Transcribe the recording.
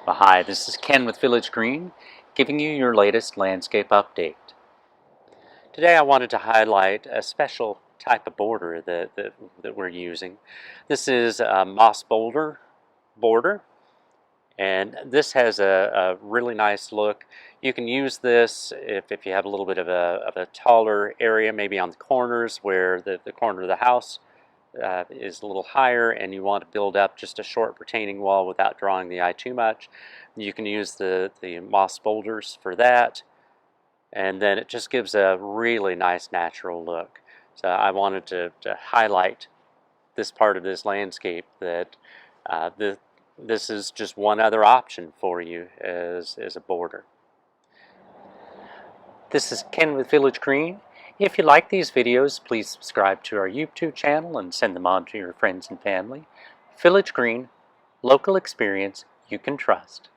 Well, hi, this is Ken with Village Green, giving you your latest landscape update. Today I wanted to highlight a special type of border that we're using. This is a moss boulder border, and this has a really nice look. You can use this if you have a little bit of a taller area, maybe on the corners where the corner of the house is a little higher and you want to build up just a short retaining wall without drawing the eye too much. You can use the moss boulders for that, and then it just gives a really nice natural look. So I wanted to highlight this part of this landscape that this is just one other option for you as a border. This is Ken with Village Green. If you like these videos, please subscribe to our YouTube channel and send them on to your friends and family. Village Green, local experience you can trust.